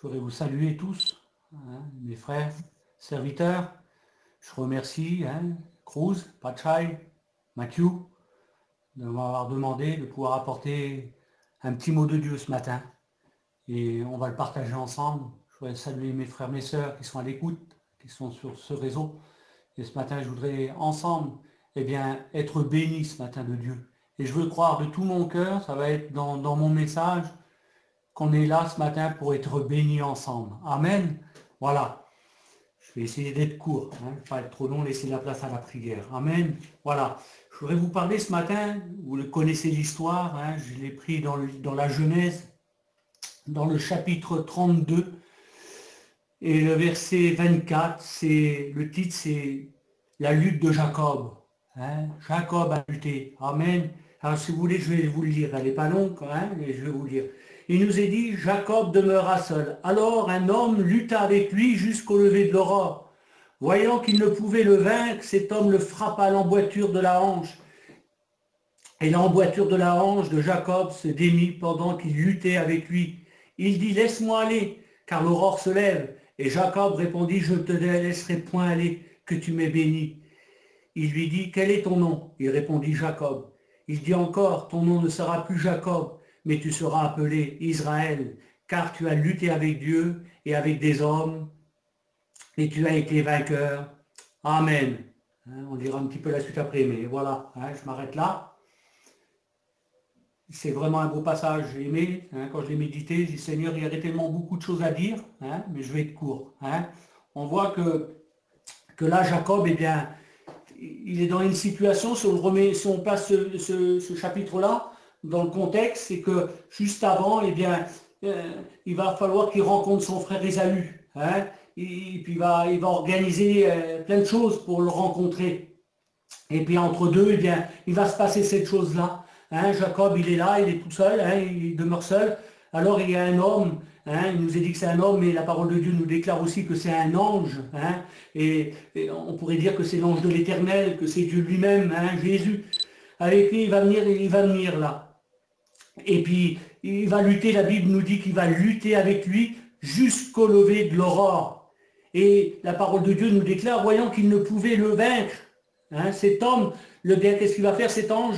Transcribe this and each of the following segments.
Je voudrais vous saluer tous, mes frères, serviteurs. Je remercie Cruz, Pachai, Mathieu, de m'avoir demandé de pouvoir apporter un petit mot de Dieu ce matin. Et on va le partager ensemble. Je voudrais saluer mes frères, mes sœurs qui sont à l'écoute, qui sont sur ce réseau. Et ce matin, je voudrais ensemble être bénis ce matin de Dieu. Et je veux croire de tout mon cœur, ça va être dans mon message, qu'on est là ce matin pour être bénis ensemble. Amen. Voilà. Je vais essayer d'être court, pas être trop long, laisser la place à la prière. Amen. Voilà. Je voudrais vous parler ce matin, vous connaissez l'histoire, je l'ai pris dans la Genèse, dans le chapitre 32, et le verset 24, le titre c'est la lutte de Jacob. Jacob a lutté. Amen. Alors si vous voulez, je vais vous le lire. Elle n'est pas longue, mais je vais vous le lire. Il nous est dit, Jacob demeura seul. Alors un homme lutta avec lui jusqu'au lever de l'aurore. Voyant qu'il ne pouvait le vaincre, cet homme le frappa à l'emboîture de la hanche. Et l'emboîture de la hanche de Jacob se démit pendant qu'il luttait avec lui. Il dit, laisse-moi aller, car l'aurore se lève. Et Jacob répondit, je ne te laisserai point aller, que tu m'aies béni. Il lui dit, quel est ton nom? Il répondit, Jacob. Il dit encore, ton nom ne sera plus Jacob, mais tu seras appelé Israël, car tu as lutté avec Dieu et avec des hommes, et tu as été vainqueur. Amen. On dira un petit peu la suite après, mais voilà, je m'arrête là. C'est vraiment un beau passage, j'ai aimé, quand je l'ai médité, je dis Seigneur, il y aurait tellement beaucoup de choses à dire, mais je vais être court. On voit que là, Jacob, il est dans une situation, si on place ce chapitre-là dans le contexte, c'est que juste avant, il va falloir qu'il rencontre son frère Ésaü. Et puis il va organiser plein de choses pour le rencontrer. Et puis entre deux, il va se passer cette chose-là. Jacob, il est là, il est tout seul, il demeure seul. Alors il y a un homme, il nous est dit que c'est un homme, mais la parole de Dieu nous déclare aussi que c'est un ange. Et on pourrait dire que c'est l'ange de l'Éternel, que c'est Dieu lui-même, Jésus. Avec lui, il va venir là. Et puis, il va lutter, la Bible nous dit qu'il va lutter avec lui jusqu'au lever de l'aurore. Et la parole de Dieu nous déclare, voyant qu'il ne pouvait le vaincre, cet homme, qu'est-ce qu'il va faire cet ange?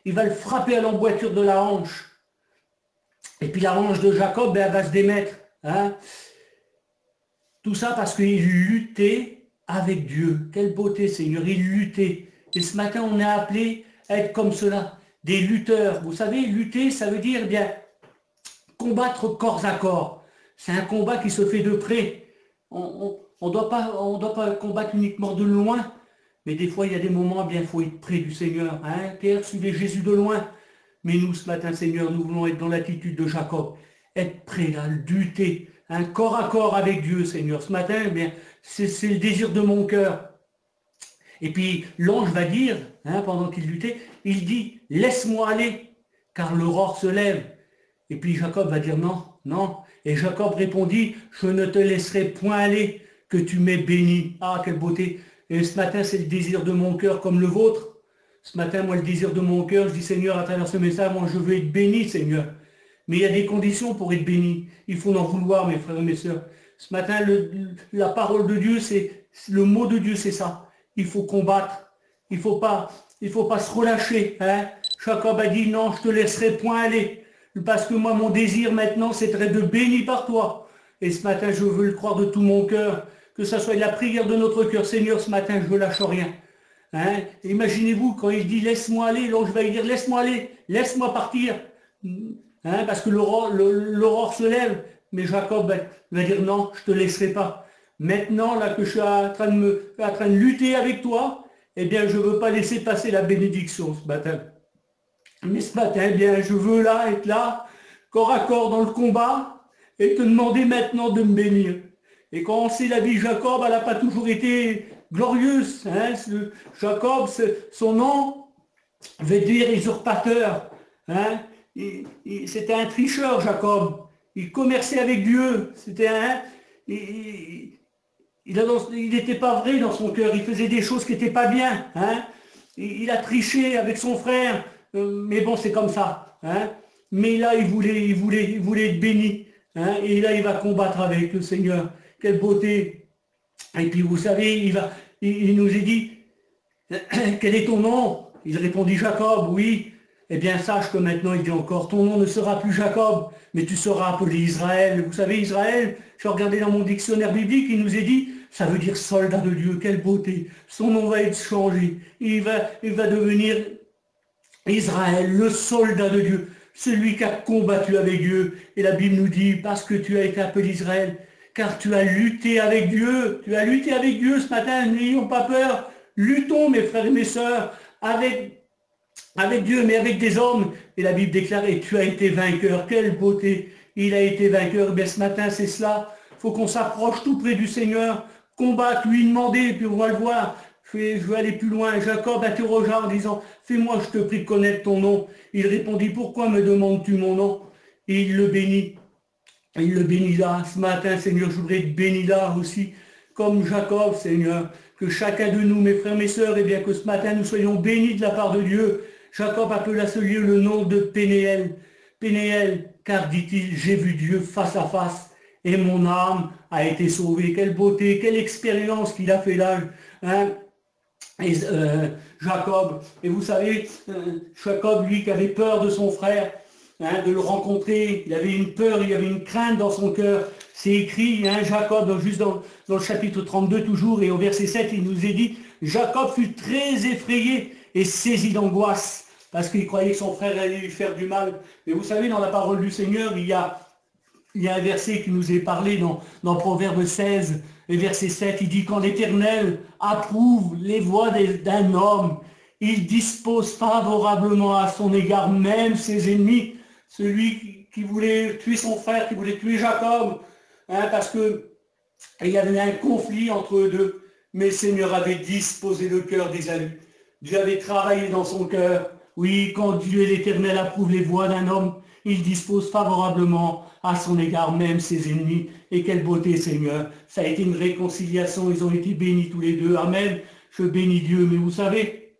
Il va le frapper à l'emboîture de la hanche. Et puis la hanche de Jacob, elle va se démettre. Tout ça parce qu'il luttait avec Dieu. Quelle beauté, Seigneur, il luttait. Et ce matin, on est appelé à être comme cela, des lutteurs. Vous savez, lutter, ça veut dire combattre corps à corps. C'est un combat qui se fait de près. On ne doit pas combattre uniquement de loin, mais des fois, il y a des moments, il faut être près du Seigneur. Pierre suivait Jésus de loin. Mais nous, ce matin, Seigneur, nous voulons être dans l'attitude de Jacob, être prêt à lutter, corps à corps avec Dieu, Seigneur. Ce matin, c'est le désir de mon cœur. Et puis, l'ange va dire, pendant qu'il luttait, il dit, laisse-moi aller, car l'aurore se lève. Et puis Jacob va dire, non, non. Et Jacob répondit, je ne te laisserai point aller, que tu m'aies béni. Ah, quelle beauté. Et ce matin, c'est le désir de mon cœur comme le vôtre. Ce matin, moi, le désir de mon cœur, je dis, Seigneur, à travers ce message, moi, je veux être béni, Seigneur. Mais il y a des conditions pour être béni. Il faut en vouloir, mes frères et mes sœurs. Ce matin, la parole de Dieu, le mot de Dieu, c'est ça. Il faut combattre. Il faut pas se relâcher. Jacob a dit, non, je te laisserai point aller. Parce que moi, mon désir maintenant, c'est d'être béni par toi. Et ce matin, je veux le croire de tout mon cœur. Que ça soit la prière de notre cœur. Seigneur, ce matin, je ne lâche rien. Imaginez-vous, quand il dit laisse-moi aller, l'ange va lui dire laisse-moi aller, laisse-moi partir. Parce que l'aurore se lève. Mais Jacob va dire non, je ne te laisserai pas. Maintenant, là que je suis en train de lutter avec toi, je ne veux pas laisser passer la bénédiction ce matin. Mais ce matin, je veux être là, corps à corps dans le combat, et te demander maintenant de me bénir. Et quand on sait la vie de Jacob, elle n'a pas toujours été glorieuse. Jacob, son nom veut dire usurpateur. C'était un tricheur, Jacob. Il commerçait avec Dieu. Il n'était pas vrai dans son cœur. Il faisait des choses qui n'étaient pas bien. Il a triché avec son frère. Mais bon, c'est comme ça. Mais là, il voulait être béni. hein, et là il va combattre avec le Seigneur. Quelle beauté. Et puis vous savez, il nous est dit, quel est ton nom? Il répondit Jacob, oui. Eh bien sache que maintenant il dit encore, ton nom ne sera plus Jacob, mais tu seras appelé Israël. Vous savez, Israël, je regardais dans mon dictionnaire biblique, il nous est dit, ça veut dire soldat de Dieu, quelle beauté. Son nom va être changé. Il va devenir Israël, le soldat de Dieu, celui qui a combattu avec Dieu. Et la Bible nous dit, parce que tu as été appelé Israël, car tu as lutté avec Dieu. Tu as lutté avec Dieu ce matin, n'ayons pas peur. Luttons, mes frères et mes sœurs, avec Dieu, mais avec des hommes. Et la Bible déclare, et tu as été vainqueur. Quelle beauté. Il a été vainqueur. Mais ce matin, c'est cela. Il faut qu'on s'approche tout près du Seigneur, combattre, lui demander, et puis on va le voir. Je vais aller plus loin. Jacob interrogea en disant, fais-moi, je te prie de connaître ton nom. Il répondit, pourquoi me demandes-tu mon nom? Et il le bénit. Il le bénit là. Ce matin, Seigneur, je voudrais te bénir là aussi, comme Jacob, Seigneur. Que chacun de nous, mes frères, mes sœurs, et bien que ce matin, nous soyons bénis de la part de Dieu. Jacob appela ce lieu le nom de Pénéel. Pénéel, car dit-il, j'ai vu Dieu face à face, et mon âme a été sauvée. Quelle beauté, quelle expérience qu'il a fait là. Hein? Et, Jacob, et vous savez, Jacob, lui, qui avait peur de son frère, hein, de le rencontrer, il avait une peur, il avait une crainte dans son cœur. C'est écrit, hein, Jacob, juste dans le chapitre 32 toujours, et au verset 7, il nous est dit, Jacob fut très effrayé et saisi d'angoisse, parce qu'il croyait que son frère allait lui faire du mal. Mais vous savez, dans la parole du Seigneur, il y a un verset qui nous est parlé dans Proverbe 16, et verset 7, il dit, quand l'Éternel approuve les voies d'un homme, il dispose favorablement à son égard même ses ennemis. Celui qui voulait tuer son frère, qui voulait tuer Jacob, hein, parce que il y avait un conflit entre eux deux, mais le Seigneur avait disposé le cœur des élus. Dieu avait travaillé dans son cœur. Oui, quand Dieu et l'Éternel approuvent les voies d'un homme, il dispose favorablement à son égard même ses ennemis. Et quelle beauté, Seigneur. Ça a été une réconciliation, ils ont été bénis tous les deux. Amen. Je bénis Dieu. Mais vous savez,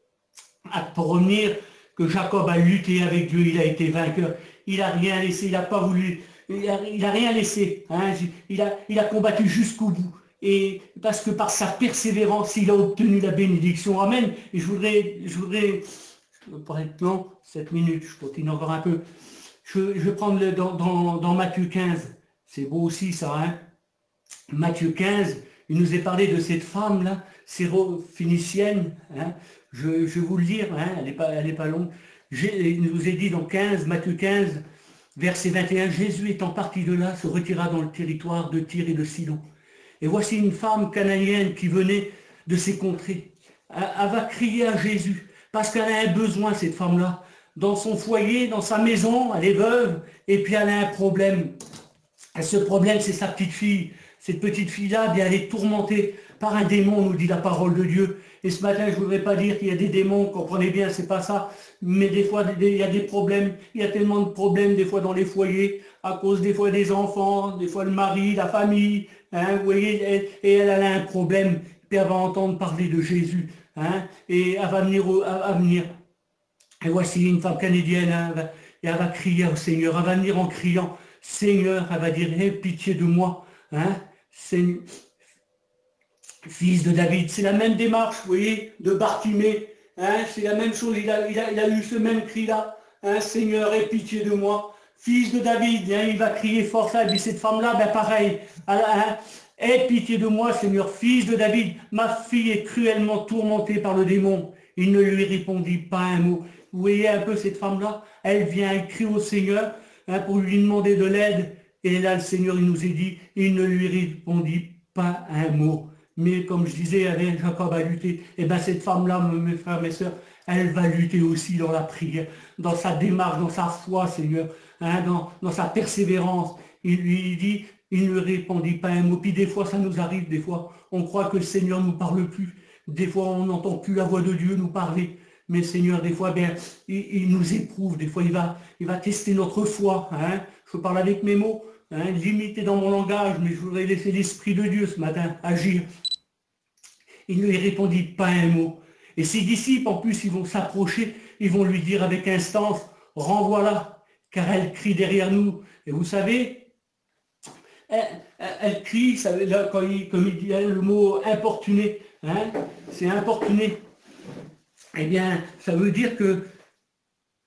pour revenir, que Jacob a lutté avec Dieu, il a été vainqueur. Il n'a rien laissé, il n'a pas voulu, il a rien laissé. Hein, il a combattu jusqu'au bout. Et parce que par sa persévérance, il a obtenu la bénédiction. Amen. Et je voudrais pour être long, 7 minutes, je continue encore un peu. Je vais prendre dans Matthieu 15. C'est beau aussi ça, hein. Matthieu 15, il nous est parlé de cette femme-là, syro-phénicienne. Hein. Je vais vous le lire, hein, elle est pas longue. Il nous est dit dans Matthieu 15, verset 21, Jésus étant parti de là, se retira dans le territoire de Tyr et de Sidon. Et voici une femme cananéenne qui venait de ces contrées. Elle va crier à Jésus, parce qu'elle a un besoin, cette femme-là. Dans son foyer, dans sa maison, elle est veuve, et puis elle a un problème. Et ce problème, c'est sa petite fille. Cette petite fille-là, bien, elle est tourmentée par un démon, nous dit la parole de Dieu. Et ce matin, je ne voudrais pas dire qu'il y a des démons, comprenez bien, c'est pas ça. Mais des fois, il y a des problèmes. Il y a tellement de problèmes, des fois, dans les foyers, à cause des fois des enfants, des fois le mari, la famille. Hein, vous voyez, et elle a un problème. Puis elle va entendre parler de Jésus. Hein, et elle va venir. Et voici une femme canadienne, hein, et elle va crier au Seigneur. Elle va venir en criant. Seigneur, elle va dire, aie pitié de moi. Hein, Seigneur, fils de David, c'est la même démarche, vous voyez, de Bartimée, hein, c'est la même chose, il a eu ce même cri-là, hein, Seigneur, aie pitié de moi, fils de David, hein, il va crier fort ça, et puis cette femme-là, ben pareil, hein, aie pitié de moi, Seigneur, fils de David, ma fille est cruellement tourmentée par le démon. Il ne lui répondit pas un mot. Vous voyez un peu cette femme-là, elle vient crier au Seigneur, hein, pour lui demander de l'aide, et là le Seigneur, il nous est dit, il ne lui répondit pas un mot. Mais comme je disais, Jacob a lutté. Et bien cette femme-là, mes frères, mes sœurs, elle va lutter aussi dans la prière, dans sa démarche, dans sa foi, Seigneur, hein, dans sa persévérance. Il lui dit, il ne répondit pas un mot. Puis des fois, ça nous arrive, des fois, on croit que le Seigneur ne nous parle plus. Des fois, on n'entend plus la voix de Dieu nous parler. Mais Seigneur, des fois, bien, il nous éprouve. Des fois, il va tester notre foi. Hein. Je parle avec mes mots, hein, limité dans mon langage, mais je voudrais laisser l'Esprit de Dieu ce matin agir. Il ne lui répondit pas un mot. Et ses disciples, en plus, ils vont s'approcher, ils vont lui dire avec instance, renvoie-la, car elle crie derrière nous. Et vous savez, elle crie, ça, là, comme il dit le mot importuné, hein, c'est importuné. Eh bien, ça veut dire que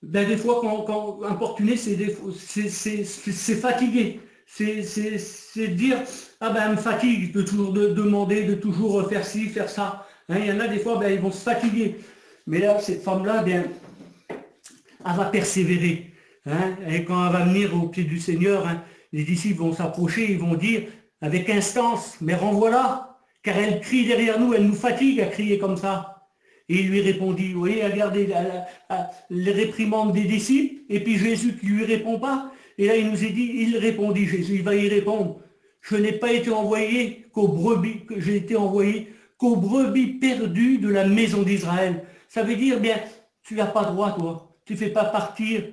ben, des fois, quand importuné, c'est fatigué. C'est dire, ah ben, elle me fatigue de toujours demander, de toujours faire ci, faire ça. Hein, il y en a des fois, ben, ils vont se fatiguer. Mais là, cette femme-là, bien, elle va persévérer. Hein, et quand elle va venir au pied du Seigneur, hein, les disciples vont s'approcher, ils vont dire, avec instance, mais renvoie-la, car elle crie derrière nous, elle nous fatigue à crier comme ça. Et il lui répondit, vous voyez, regardez les réprimandes des disciples, et puis Jésus qui ne lui répond pas. Et là, il nous est dit, il répondit, Jésus, il va y répondre. Je n'ai pas été envoyé qu'aux brebis, que j'ai été envoyé qu'aux brebis perdues de la maison d'Israël. Ça veut dire, bien, tu n'as pas droit, toi. Tu ne fais pas partir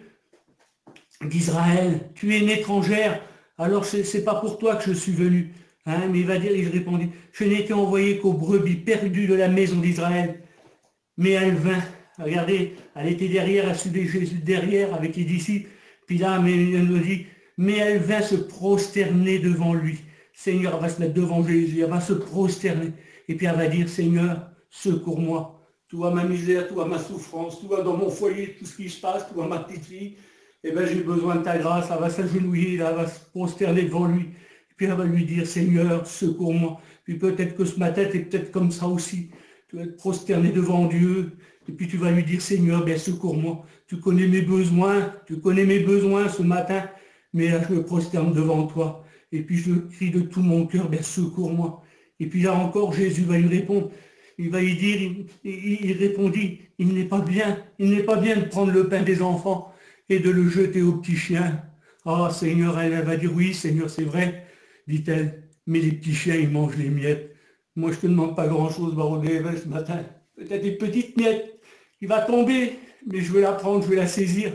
d'Israël. Tu es une étrangère. Alors, ce n'est pas pour toi que je suis venu. Hein, mais il va dire, il répondit, je n'ai été envoyé qu'aux brebis perdues de la maison d'Israël. Mais elle vint, regardez, elle était derrière, elle suivait Jésus derrière avec les disciples. Puis là, mais elle nous dit, mais elle vint se prosterner devant lui. Seigneur, elle va se mettre devant Jésus, elle va se prosterner. Et puis elle va dire, Seigneur, secours-moi. Tu vois ma misère, tu vois ma souffrance, tu vois dans mon foyer tout ce qui se passe, tu vois ma petite fille. Eh bien, j'ai besoin de ta grâce. Elle va s'agenouiller, elle va se prosterner devant lui. Et puis elle va lui dire, Seigneur, secours-moi. Puis peut-être que ce matin, tu es peut-être comme ça aussi. Tu vas te prosterner devant Dieu, et puis tu vas lui dire, Seigneur, bien secours-moi, tu connais mes besoins ce matin, mais là je me prosterne devant toi, et puis je crie de tout mon cœur, bien secours-moi. Et puis là encore, Jésus va lui répondre, il va lui dire, il répondit, il n'est pas bien de prendre le pain des enfants et de le jeter aux petits chiens. Ah Seigneur, elle va dire, oui Seigneur, c'est vrai, dit-elle, mais les petits chiens, ils mangent les miettes. Moi, je ne te demande pas grand-chose, Baron Dével, ce matin. Peut-être une petite miette qui va tomber, mais je vais la prendre, je vais la saisir.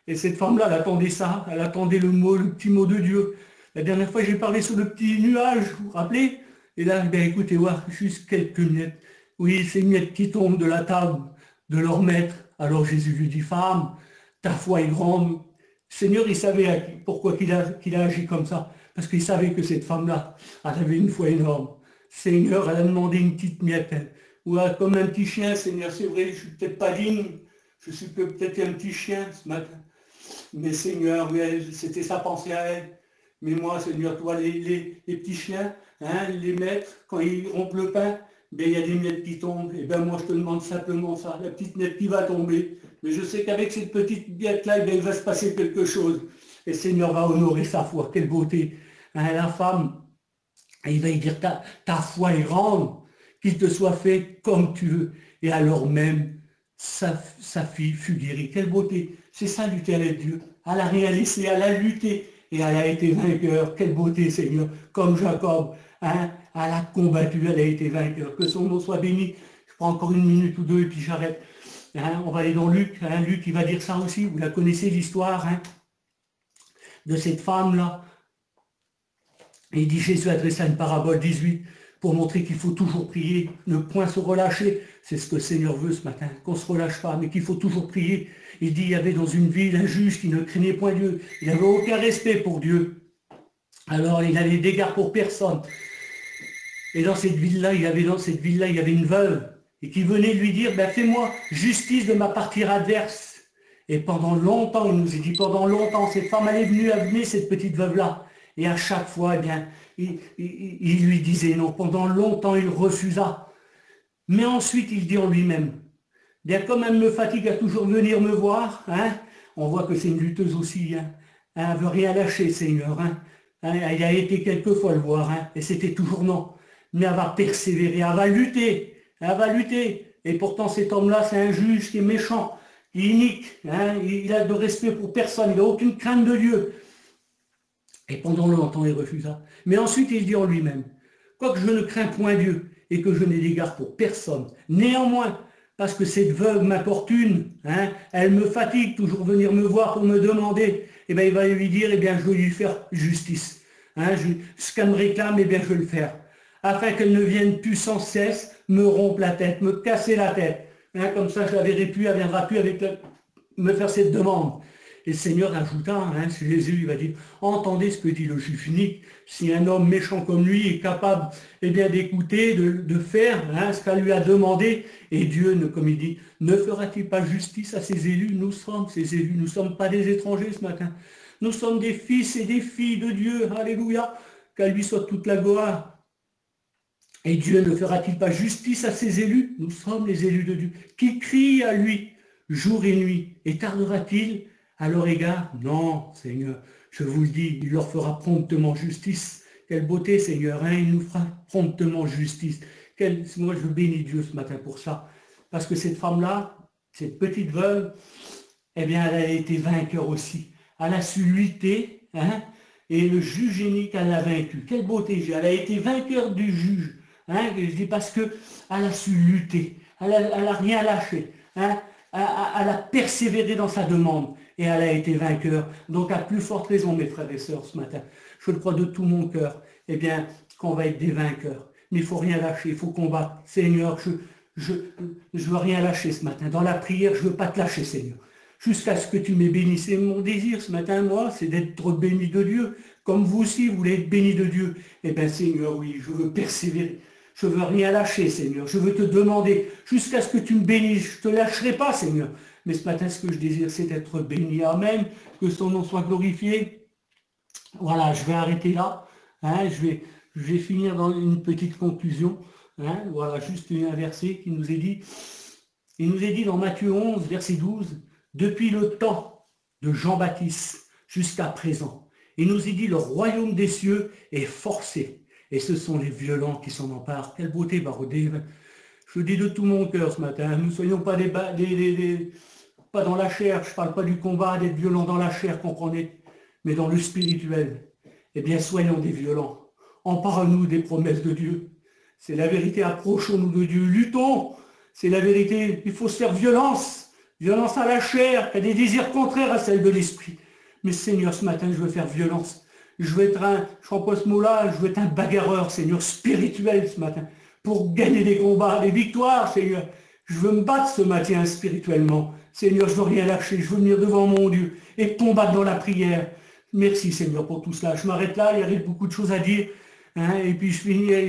Et cette femme-là, elle attendait ça, elle attendait le petit mot de Dieu. La dernière fois, j'ai parlé sur le petit nuage, vous vous rappelez? Et là, ben, écoutez, voir juste quelques miettes. Oui, ces miettes qui tombent de la table de leur maître. Alors Jésus lui dit, femme, ta foi est grande. Le Seigneur, il savait pourquoi qu'il a agi comme ça. Parce qu'il savait que cette femme-là, elle avait une foi énorme. Seigneur, elle a demandé une petite miette. Ou comme un petit chien, Seigneur, c'est vrai, je ne suis peut-être pas digne, je suis peut-être un petit chien ce matin. Mais Seigneur, c'était sa pensée à elle. Mais moi, Seigneur, toi, les petits chiens, hein, les maîtres, quand ils rompent le pain, ben, il y a des miettes qui tombent. Et ben moi, je te demande simplement ça, la petite miette qui va tomber. Mais je sais qu'avec cette petite miette-là, ben, il va se passer quelque chose. Et Seigneur va honorer sa foi. Quelle beauté. Hein, la femme, et il va lui dire, ta foi est grande, qu'il te soit fait comme tu veux. Et alors même, sa fille fut guérie. Quelle beauté. C'est ça, lutter avec Dieu. Elle n'a rien laissé, elle a lutté. Et elle a été vainqueur. Quelle beauté, Seigneur. Comme Jacob, hein, elle a combattu, elle a été vainqueur. Que son nom soit béni. Je prends encore une minute ou deux et puis j'arrête. Hein, on va aller dans Luc. Hein, Luc, il va dire ça aussi. Vous la connaissez, l'histoire, hein, de cette femme-là. Et il dit, Jésus adressa une parabole 18 pour montrer qu'il faut toujours prier, ne point se relâcher. C'est ce que le Seigneur veut ce matin, qu'on ne se relâche pas, mais qu'il faut toujours prier. Il dit, il y avait dans une ville un juge qui ne craignait point Dieu. Il n'avait aucun respect pour Dieu. Alors il n'avait d'égard pour personne. Et dans cette ville-là, il y avait une veuve, et qui venait lui dire, ben, fais-moi justice de ma partie adverse. Et pendant longtemps, il nous a dit, pendant longtemps, cette femme, elle est venue, cette petite veuve-là. Et à chaque fois, eh bien, il lui disait non. Pendant longtemps, il refusa. Mais ensuite, il dit en lui-même, bien comme elle me fatigue à toujours venir me voir, hein, on voit que c'est une lutteuse aussi. Hein, elle ne veut rien lâcher, Seigneur. Hein, elle a été quelquefois le voir, hein, et c'était toujours non. Mais elle va persévérer, elle va lutter. Elle va lutter. Et pourtant, cet homme-là, c'est un juge qui est méchant, qui est inique. Hein, il a de respect pour personne, il n'a aucune crainte de Dieu. Et pendant longtemps, il refusa. Mais ensuite, il dit en lui-même, quoique je ne crains point Dieu et que je n'ai d'égard pour personne, néanmoins, parce que cette veuve m'importune, hein, elle me fatigue, toujours venir me voir pour me demander, eh bien, il va lui dire, eh bien, je vais lui faire justice. Hein, ce qu'elle me réclame, eh bien, je vais le faire. Afin qu'elle ne vienne plus sans cesse me rompre la tête, me casser la tête. Hein, comme ça, je la verrai plus, elle ne viendra plus avec me faire cette demande. Et le Seigneur ajouta, hein, Jésus il va dire, entendez ce que dit le juge unique, si un homme méchant comme lui est capable eh bien, d'écouter, de faire hein, ce qu'elle lui a demandé, et Dieu, comme il dit, ne fera-t-il pas justice à ses élus? Nous sommes ses élus, nous ne sommes pas des étrangers ce matin. Nous sommes des fils et des filles de Dieu, alléluia, qu'à lui soit toute la gloire. Et Dieu ne fera-t-il pas justice à ses élus? Nous sommes les élus de Dieu, qui crient à lui jour et nuit. Et tardera-t-il à leur égard? Non, Seigneur, je vous le dis, il leur fera promptement justice. Quelle beauté, Seigneur, hein, il nous fera promptement justice. Moi, je bénis Dieu ce matin pour ça. Parce que cette femme-là, cette petite veuve, eh bien, elle a été vainqueur aussi. Elle a su lutter, hein, et le juge unique, elle l'a vaincu. Quelle beauté, elle a été vainqueur du juge. Hein, je dis parce qu'elle a su lutter. Elle a rien lâché. Hein. Elle a persévéré dans sa demande et elle a été vainqueur. Donc à plus forte raison, mes frères et sœurs, ce matin, je le crois de tout mon cœur, eh bien, qu'on va être des vainqueurs. Mais il ne faut rien lâcher, il faut combattre. Seigneur, je veux rien lâcher ce matin. Dans la prière, je ne veux pas te lâcher, Seigneur. Jusqu'à ce que tu m'aies béni. C'est mon désir ce matin, moi, c'est d'être béni de Dieu. Comme vous aussi, vous voulez être béni de Dieu. Eh bien, Seigneur, oui, je veux persévérer. Je ne veux rien lâcher, Seigneur. Je veux te demander jusqu'à ce que tu me bénisses. Je ne te lâcherai pas, Seigneur. Mais ce matin, ce que je désire, c'est d'être béni. Amen. Que son nom soit glorifié. Voilà, je vais arrêter là. Hein, je vais finir dans une petite conclusion. Hein, voilà, juste un verset qui nous est dit. Il nous est dit dans Matthieu 11, verset 12, depuis le temps de Jean-Baptiste jusqu'à présent. Il nous est dit, le royaume des cieux est forcé. Et ce sont les violents qui s'en emparent. Quelle beauté, Barodé. Je dis de tout mon cœur ce matin, nous ne soyons pas pas dans la chair, je ne parle pas du combat d'être violent dans la chair, comprenez, mais dans le spirituel. Eh bien, soyons des violents. Emparons-nous des promesses de Dieu. C'est la vérité, approchons-nous de Dieu, luttons. C'est la vérité, il faut se faire violence. Violence à la chair, qui a des désirs contraires à celle de l'esprit. Mais Seigneur, ce matin, je veux faire violence. Je veux être je emploie ce mot-là, je veux être un bagarreur, Seigneur, spirituel ce matin, pour gagner des combats, des victoires, Seigneur. Je veux me battre ce matin spirituellement. Seigneur, je veux rien lâcher, je veux venir devant mon Dieu et combattre dans la prière. Merci, Seigneur, pour tout cela. Je m'arrête là, il y avait beaucoup de choses à dire. Hein, et puis je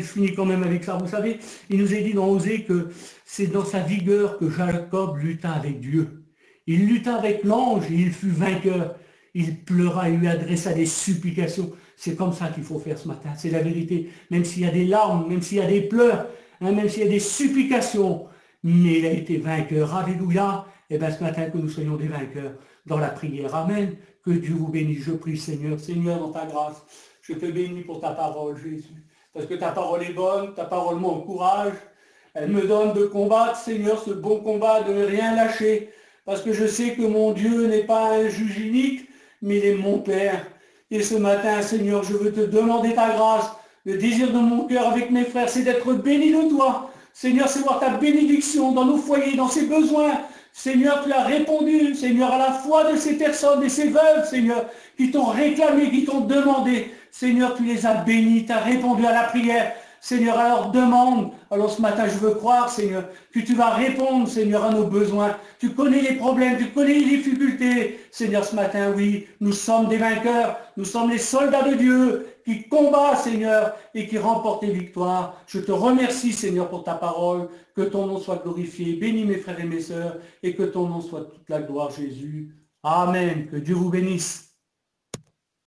finis quand même avec ça. Vous savez, il nous est dit dans Osée que c'est dans sa vigueur que Jacob lutta avec Dieu. Il lutta avec l'ange et il fut vainqueur. Il pleura et lui adressa des supplications. C'est comme ça qu'il faut faire ce matin. C'est la vérité. Même s'il y a des larmes, même s'il y a des pleurs, hein, même s'il y a des supplications. Mais il a été vainqueur. Alléluia. Et bien ce matin, que nous soyons des vainqueurs dans la prière. Amen. Que Dieu vous bénisse. Je prie, Seigneur. Seigneur, dans ta grâce, je te bénis pour ta parole, Jésus. Parce que ta parole est bonne, ta parole m'encourage. Elle me donne de combattre, Seigneur, ce bon combat, de ne rien lâcher. Parce que je sais que mon Dieu n'est pas un juge unique, mais il est mon Père. Et ce matin, Seigneur, je veux te demander ta grâce. Le désir de mon cœur avec mes frères, c'est d'être béni de toi. Seigneur, c'est voir ta bénédiction dans nos foyers, dans ses besoins. Seigneur, tu as répondu, Seigneur, à la foi de ces personnes et ces veuves, Seigneur, qui t'ont réclamé, qui t'ont demandé. Seigneur, tu les as bénis, tu as répondu à la prière. Seigneur, à leur demande. Alors ce matin, je veux croire, Seigneur, que tu vas répondre, Seigneur, à nos besoins. Tu connais les problèmes, tu connais les difficultés. Seigneur, ce matin, oui, nous sommes des vainqueurs. Nous sommes les soldats de Dieu qui combattent, Seigneur, et qui remportent les victoires. Je te remercie, Seigneur, pour ta parole. Que ton nom soit glorifié. Bénis mes frères et mes sœurs, et que ton nom soit toute la gloire, Jésus. Amen. Que Dieu vous bénisse.